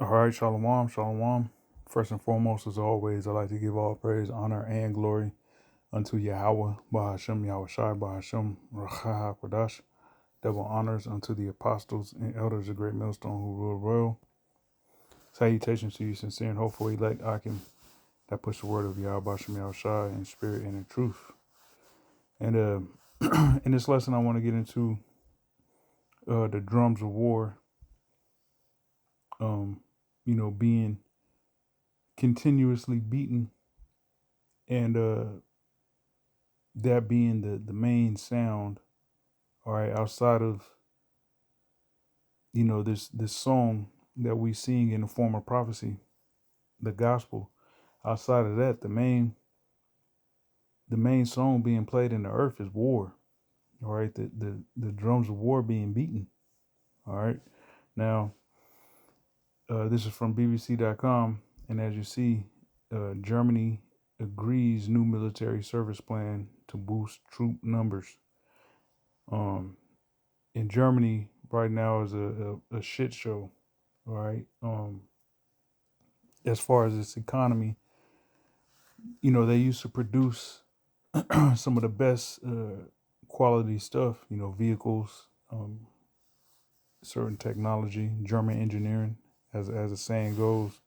All right, shalom, shalom. First and foremost, as always, I like to give all praise, honor, and glory unto Yahweh, Bahashem, Yahweh Shai, Bahashem, Racha HaKodash. Double honors unto the apostles and elders of Great Millstone who rule royal. Salutations to you, sincere and hopeful elect Akim, that push the word of Yahweh, Bahashem, Yahweh Shai, in spirit and in truth. And in this lesson, I want to get into the drums of war, being continuously beaten and that being the main sound, all right, outside of this song that we sing in the form of prophecy, the gospel. Outside of that, the main song being played in the earth is war. All right, the drums of war being beaten. All right, now this is from BBC.com, and as you see, Germany agrees new military service plan to boost troop numbers. In Germany right now is a shit show. All right. As far as its economy, they used to produce some of the best quality stuff. Vehicles, certain technology, German engineering, as the saying goes.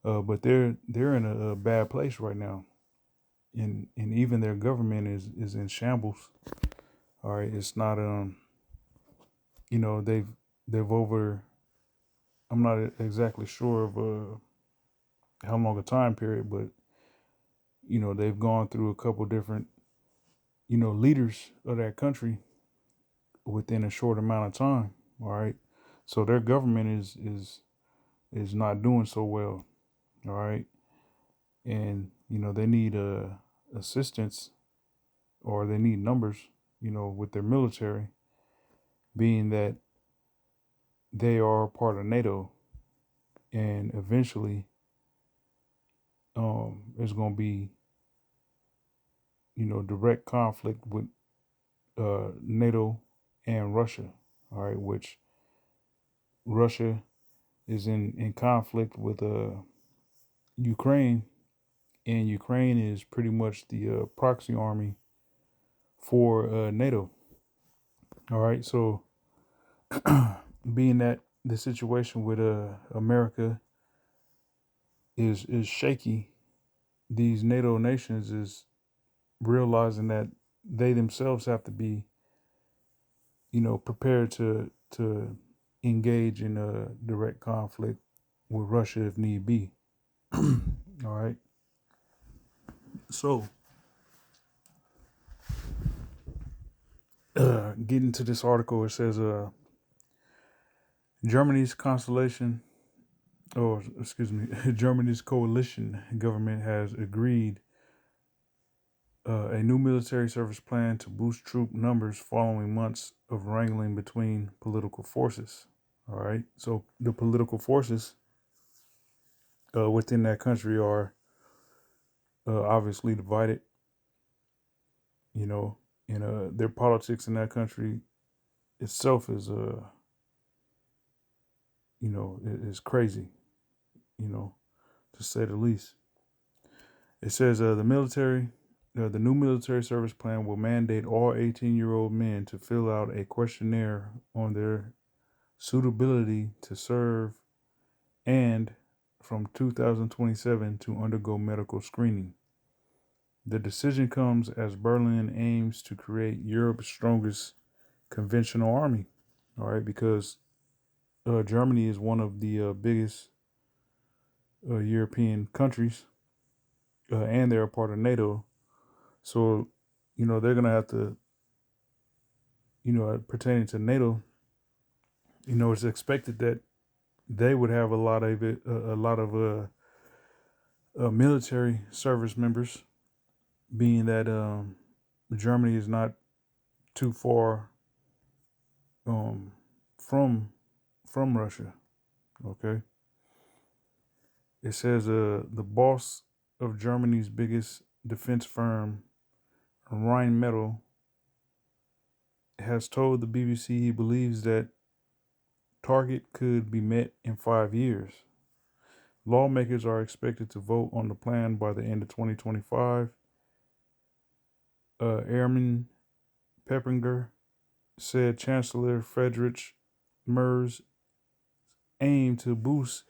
But they're in a bad place right now, and even their government is in shambles. All right. It's not they've over. I'm not exactly sure of how long a time period, but they've gone through a couple different leaders of that country within a short amount of time. All right, so their government is not doing so well. All right, and they need assistance, or they need numbers, with their military, being that they are part of NATO, and eventually there's going to be direct conflict with NATO and Russia. All right, which Russia is in conflict with Ukraine, and Ukraine is pretty much the proxy army for NATO. All right, so being that the situation with America is shaky, these NATO nations is realizing that they themselves have to be, prepared to engage in a direct conflict with Russia if need be. All right. So, getting to this article, it says, Germany's constellation, or excuse me, Germany's coalition government has agreed a new military service plan to boost troop numbers following months of wrangling between political forces. All right. So the political forces within that country are obviously divided, and their politics in that country itself is, is crazy, to say the least. It says the new military service plan will mandate all 18-year-old men to fill out a questionnaire on their suitability to serve, and from 2027 to undergo medical screening. The decision comes as Berlin aims to create Europe's strongest conventional army. All right, because Germany is one of the biggest European countries, and they're a part of NATO. So, they're gonna have to, pertaining to NATO, it's expected that they would have a lot of military service members, being that Germany is not too far from Russia. Okay. It says the boss of Germany's biggest defense firm, Rheinmetall, has told the BBC he believes that target could be met in 5 years. Lawmakers are expected to vote on the plan by the end of 2025. Airman Peppinger said Chancellor Friedrich Merz aim to boost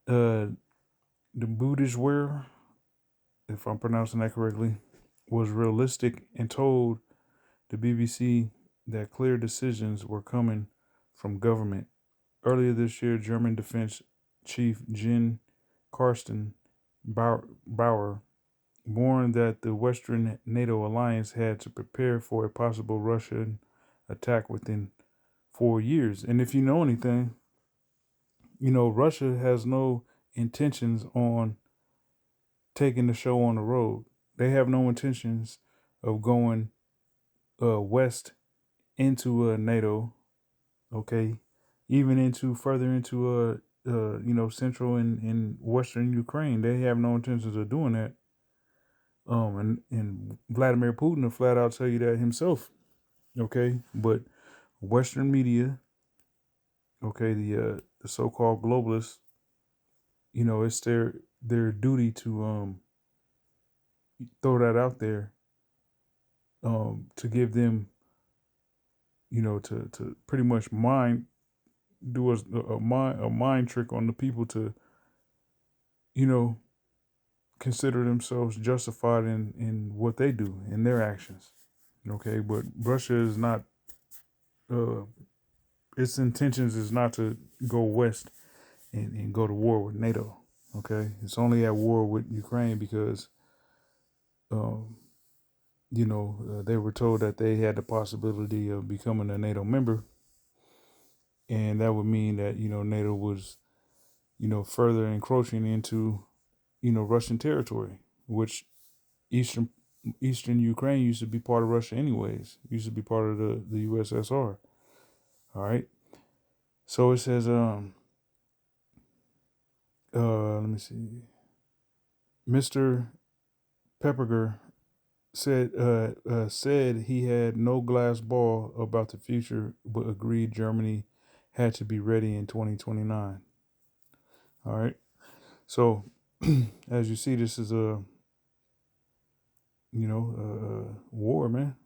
the Bundeswehr, if I'm pronouncing that correctly, was realistic and told the BBC that clear decisions were coming from government. Earlier this year, German Defense Chief Jens Karsten Bauer warned that the Western NATO alliance had to prepare for a possible Russian attack within 4 years. And if you know anything, Russia has no intentions on taking the show on the road. They have no intentions of going west into NATO, okay, even into further into central and western Ukraine. They have no intentions of doing that. And Vladimir Putin will flat out tell you that himself, okay. But Western media, okay, the so-called globalists, it's their duty to throw that out there, to give them, to pretty much do a mind trick on the people to, consider themselves justified in what they do, in their actions. Okay, but Russia is not, its intentions is not to go west and go to war with NATO. Okay, it's only at war with Ukraine because, they were told that they had the possibility of becoming a NATO member, and that would mean that NATO was further encroaching into Russian territory, which eastern Ukraine used to be part of Russia anyways. Used to be part of the USSR. All right. So it says let me see. Mr. Peppinger said he had no glass ball about the future, but agreed Germany had to be ready in 2029. All right. So as you see, this is a war, man.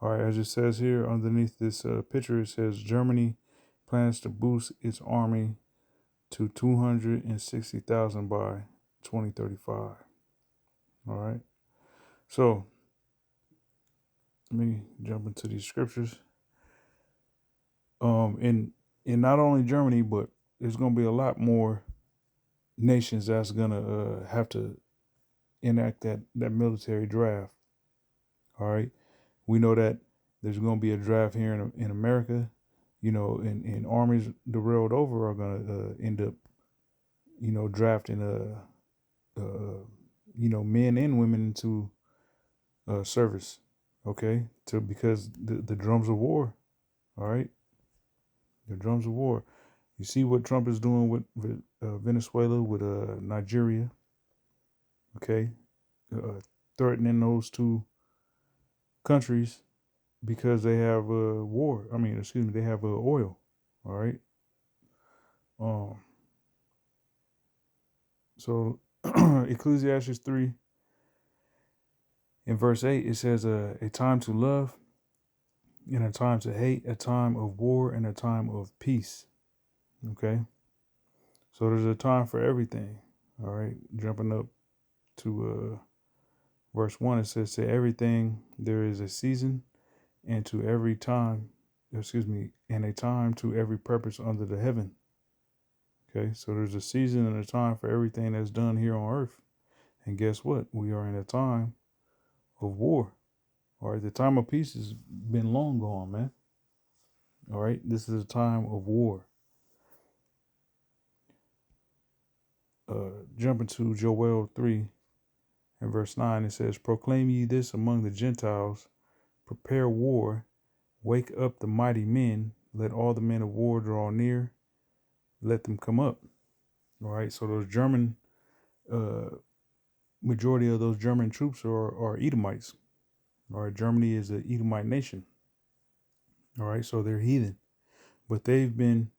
All right, as it says here underneath this picture, it says Germany plans to boost its army to 260,000 by 2035. All right, so let me jump into these scriptures. In not only Germany, but there's going to be a lot more nations that's going to have to enact that military draft. All right, we know that there's going to be a draft here in America. And armies the world over are going to end up, drafting, men and women into service, okay, because the drums of war, all right, the drums of war. You see what Trump is doing with Venezuela, with Nigeria, okay, threatening those two countries because they have war. I mean, excuse me, they have oil, all right. So Ecclesiastes 3 in verse 8, it says a time to love and a time to hate, a time of war and a time of peace. Okay. So there's a time for everything. All right. Jumping up to verse 1, it says, to everything there is a season, and to every time, and a time to every purpose under the heaven. Okay. So there's a season and a time for everything that's done here on earth. And guess what? We are in a time of war. All right. The time of peace has been long gone, man. All right. This is a time of war. Jumping to Joel 3 and verse 9, it says, proclaim ye this among the Gentiles, prepare war, wake up the mighty men, let all the men of war draw near, let them come up. All right. So those German, majority of those German troops are Edomites. All right. Germany is an Edomite nation. All right. So they're heathen. but they've been,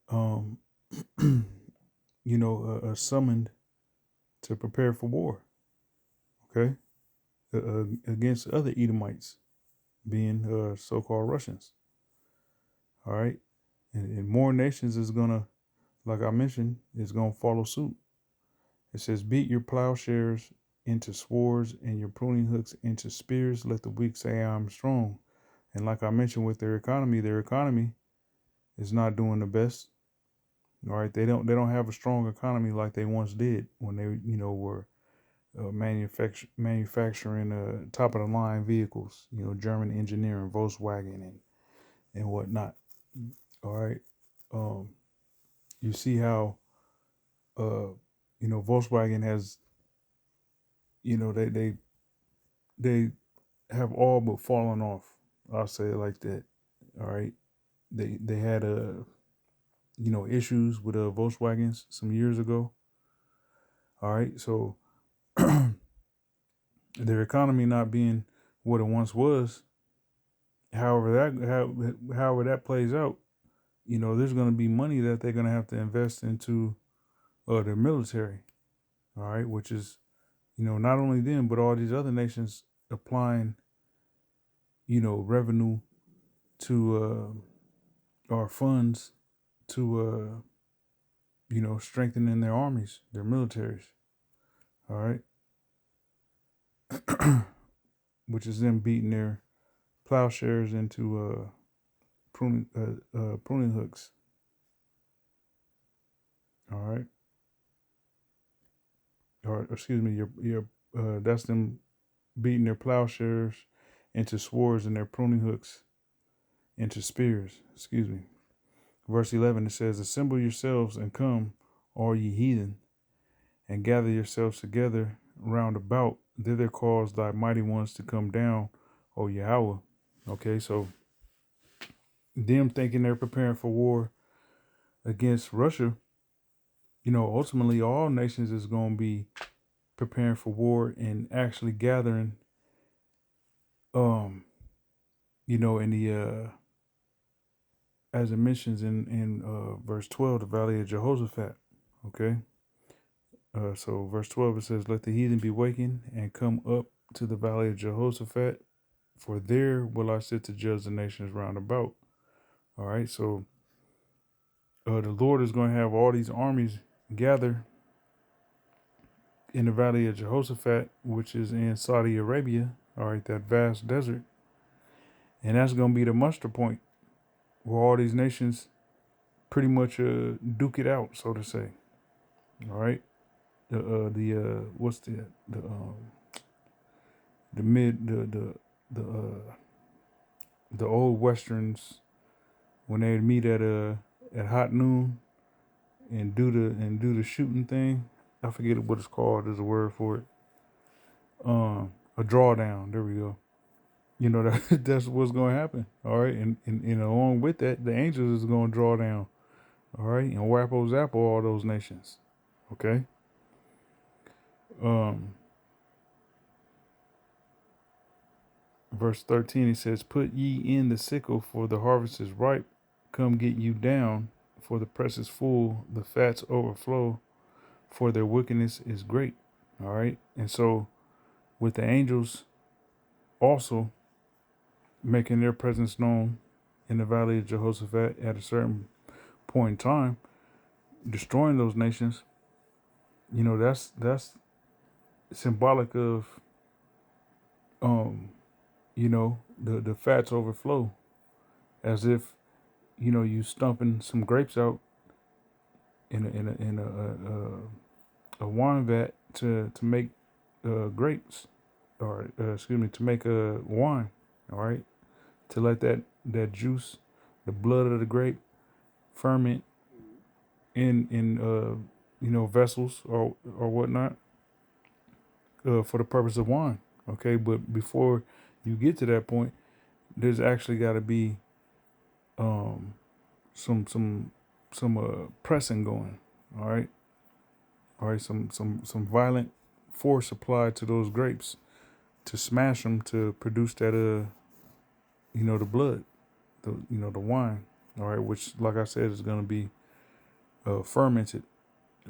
um, summoned to prepare for war. Okay, against other Edomites, being so-called Russians. All right, and more nations is gonna, like I mentioned, is gonna follow suit. It says, "Beat your plowshares into swords and your pruning hooks into spears. Let the weak say, I'm strong." And like I mentioned with their economy is not doing the best. All right, they don't have a strong economy like they once did when they were manufacturing top of the line vehicles. German engineering, Volkswagen and whatnot. All right, um, you see how Volkswagen has they have all but fallen off. I'll say it like that. All right, they had issues with Volkswagens some years ago. All right, so their economy not being what it once was. However that plays out, there's going to be money that they're going to have to invest into their military. All right, which is not only them but all these other nations applying revenue to or funds to strengthening their armies, their militaries. All right, which is them beating their plowshares into pruning hooks. All right, or excuse me, your that's them beating their plowshares into swords and their pruning hooks into spears. Excuse me. Verse 11, it says, "Assemble yourselves and come, all ye heathen, and gather yourselves together round about. Thither cause thy mighty ones to come down, O Yahweh." Okay, so them thinking they're preparing for war against Russia, ultimately all nations is going to be preparing for war and actually gathering, in the, as it mentions in verse 12, the valley of Jehoshaphat. Okay. So verse 12, it says, "Let the heathen be wakened and come up to the valley of Jehoshaphat, for there will I sit to judge the nations round about." All right. So the Lord is going to have all these armies gather in the valley of Jehoshaphat, which is in Saudi Arabia. All right. That vast desert. And that's going to be the muster point where all these nations pretty much duke it out, so to say. All right. What's the mid the old westerns when they meet at hot noon and do the shooting thing. I forget what it's called. There's a word for it. A drawdown. There we go. That that's what's going to happen. All right, and along with that, the angels is going to draw down. All right, and wappo zappo all those nations. Okay. Um, Verse 13, it says, "Put ye in the sickle, for the harvest is ripe. Come get you down, for the press is full, the fats overflow, for their wickedness is great." All right. And so, with the angels also making their presence known in the valley of Jehoshaphat at a certain point in time, destroying those nations, that's symbolic of, the fats overflow, as if, you stumping some grapes out in a wine vat to make grapes, or excuse me, to make wine. All right, to let that juice, the blood of the grape, ferment in vessels or whatnot, for the purpose of wine. Okay, but before you get to that point, there's actually got to be um, some pressing going. All right, some violent force applied to those grapes to smash them to produce that the blood, the wine. All right, which, like I said, is going to be fermented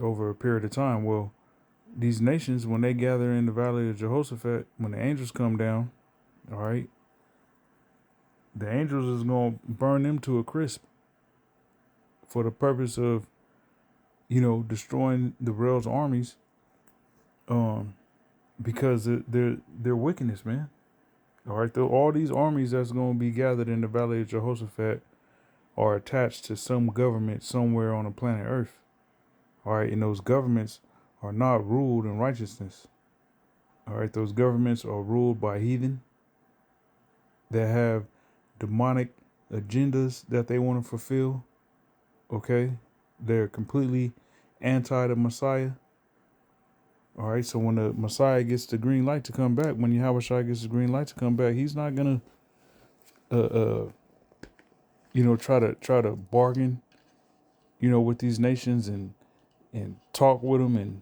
over a period of time. Well, these nations, when they gather in the valley of Jehoshaphat, when the angels come down, all right, the angels is going to burn them to a crisp for the purpose of, destroying the world's armies, um, because of their wickedness, man. All right, though all these armies that's going to be gathered in the valley of Jehoshaphat are attached to some government somewhere on the planet Earth. All right, and those governments are not ruled in righteousness. All right, those governments are ruled by heathen that have demonic agendas that they want to fulfill. Okay, they're completely anti the Messiah. All right, so when the Messiah gets the green light to come back, when Yahweh gets the green light to come back, he's not gonna, uh, uh, try to bargain, with these nations and talk with them. And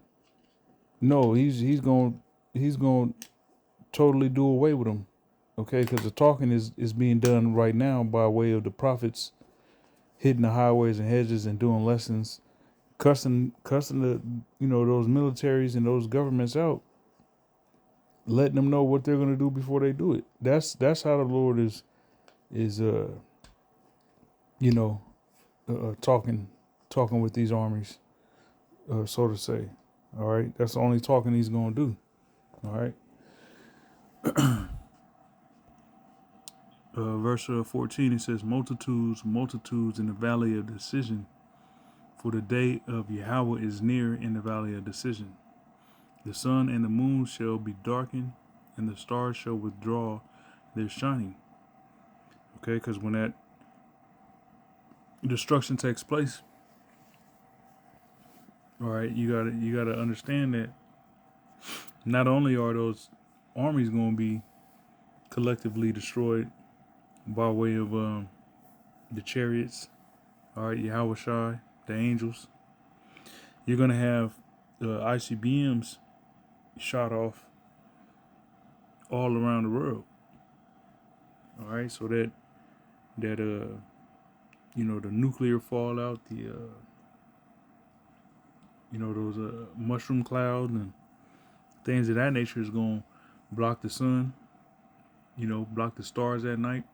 no, he's going to totally do away with them. Okay, because the talking is being done right now by way of the prophets hitting the highways and hedges and doing lessons, cussing the those militaries and those governments out, letting them know what they're gonna do before they do it. That's how the Lord is you know talking with these armies, so to say. All right, that's the only talking he's gonna do. All right. Verse 14, it says, multitudes, multitudes in the valley of decision, for the day of Yahweh is near in the valley of decision. The sun and the moon shall be darkened, and the stars shall withdraw their shining. Okay, because when that destruction takes place, all right, you gotta understand that not only are those armies going to be collectively destroyed by way of the chariots, all right, Yahweh Shai, the angels, you're gonna have ICBMs shot off all around the world. All right, so that the nuclear fallout, the those mushroom clouds and things of that nature is going to block the sun, block the stars at night,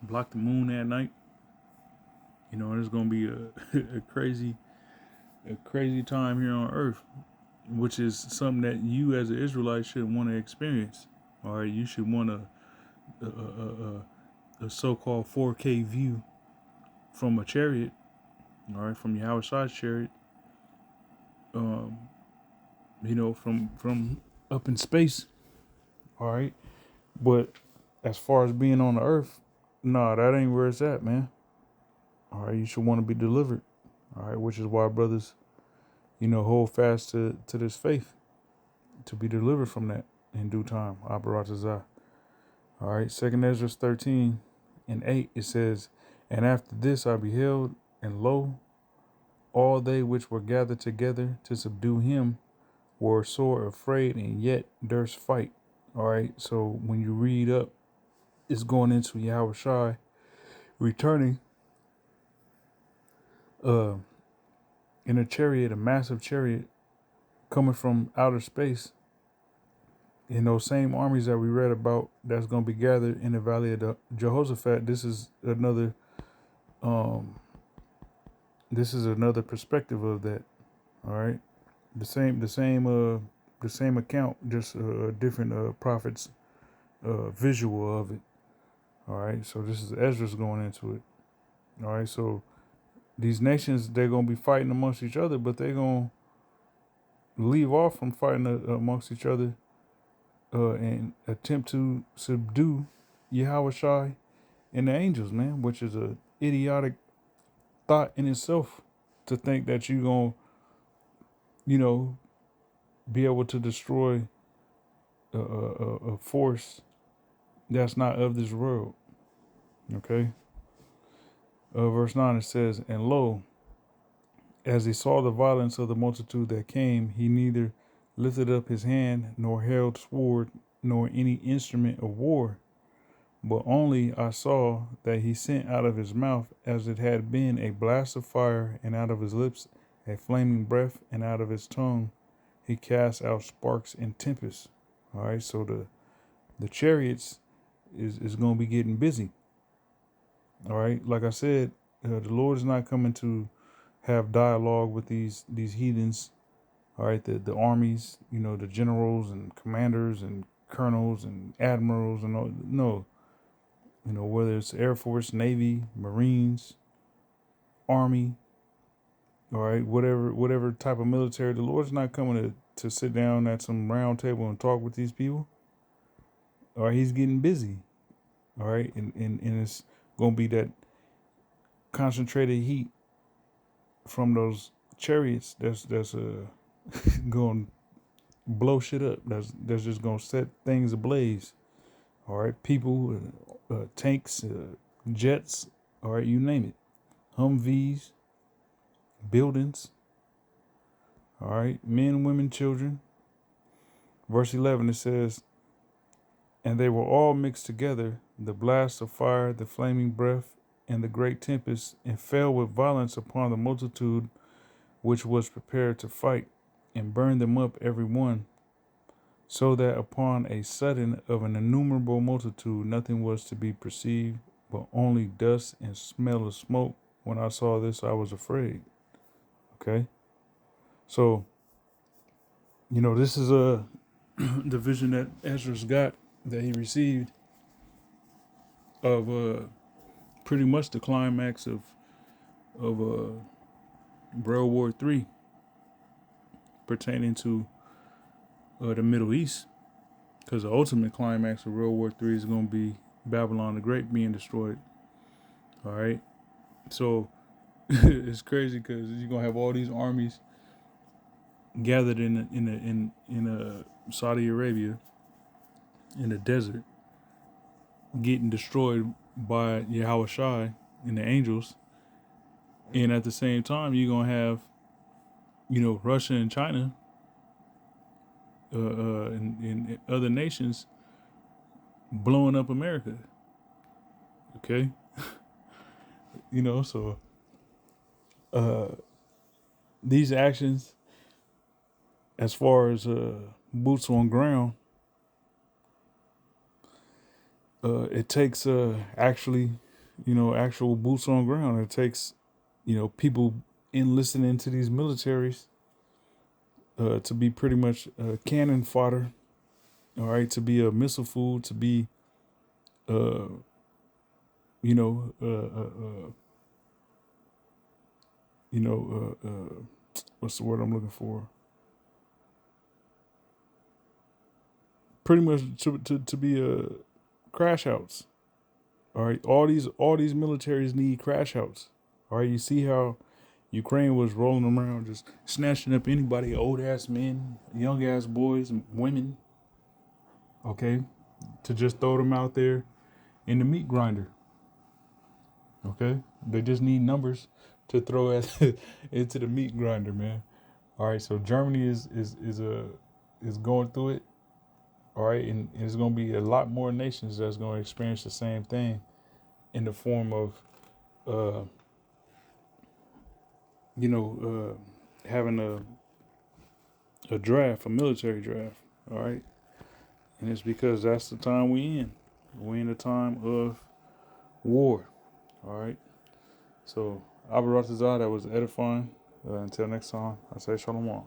block the moon at night. And it's going to be a crazy time here on Earth, which is something that you as an Israelite should want to experience. All right, you should want a so-called 4K view from a chariot. All right, from Yahweh Shai's chariot. From up in space. All right, but as far as being on the earth, nah, that ain't where it's at, man. All right, you should want to be delivered. All right, which is why brothers, hold fast to this faith to be delivered from that in due time. Abaratazah. All right, 2 Ezra 13:8, it says, and after this I beheld, and lo, all they which were gathered together to subdue him were sore afraid and yet durst fight. All right, so when you read up, it's going into Yahweh Shai returning uh, in a chariot, a massive chariot coming from outer space. In those same armies that we read about that's going to be gathered in the valley of the Jehoshaphat, this is another perspective of that. All right, the same account, just a different prophet's visual of it. All right, so this is Ezra's going into it. All right, so these nations, they're going to be fighting amongst each other, but they're going to leave off from fighting amongst each other and attempt to subdue Yahweh Shai and the angels, man, which is a idiotic thought in itself, to think that you're going to, be able to destroy a force that's not of this world. Okay. Verse 9, it says, and lo, as he saw the violence of the multitude that came, he neither lifted up his hand, nor held sword, nor any instrument of war, But only I saw that he sent out of his mouth as it had been a blast of fire, and out of his lips a flaming breath, and out of his tongue he cast out sparks and tempests. All right, so the chariots is going to be getting busy. All right, like I said, the Lord is not coming to have dialogue with these heathens. All right, the armies, the generals and commanders and colonels and admirals and all. No, whether it's Air Force, Navy, Marines, Army, all right, whatever type of military, the Lord's not coming to sit down at some round table and talk with these people. All right, he's getting busy. All right, and it's gonna be that concentrated heat from those chariots that's going to blow shit up. That's just gonna set things ablaze. All right, people, tanks, jets. All right, you name it. Humvees, buildings. All right, men, women, children. Verse 11, it says, "And they were all mixed together, the blast of fire, the flaming breath, and the great tempest, and fell with violence upon the multitude which was prepared to fight, and burned them up every one, so that upon a sudden of an innumerable multitude nothing was to be perceived, but only dust and smell of smoke. When I saw this, I was afraid." Okay, so this is the vision that Ezra's got, that he received of pretty much the climax of World War III, pertaining to the Middle East, because the ultimate climax of World War III is going to be Babylon the Great being destroyed. All right, so it's crazy because you're gonna have all these armies gathered in Saudi Arabia in the desert, getting destroyed by Yahweh Shai and the angels, and at the same time you're gonna have Russia and China and other nations blowing up America. Okay, so these actions, as far as boots on ground, it takes actually, actual boots on ground. It takes, people enlisting into these militaries to be pretty much cannon fodder. All right, to be a missile food, to be, uh, you know, uh, uh, uh, what's the word I'm looking for? Pretty much to be crash outs. All right, all these militaries need crash outs. All right, you see how Ukraine was rolling around just snatching up anybody, old ass men, young ass boys, women, okay, to just throw them out there in the meat grinder. Okay, they just need numbers to throw into the meat grinder, man. All right, so Germany is going through it. All right, and there's going to be a lot more nations that's going to experience the same thing in the form of, uh, having a draft, a military draft. All right, and it's because that's the time we in. We're in a time of war. All right, so Abaratazah, that was edifying. Until next time, I say shalom.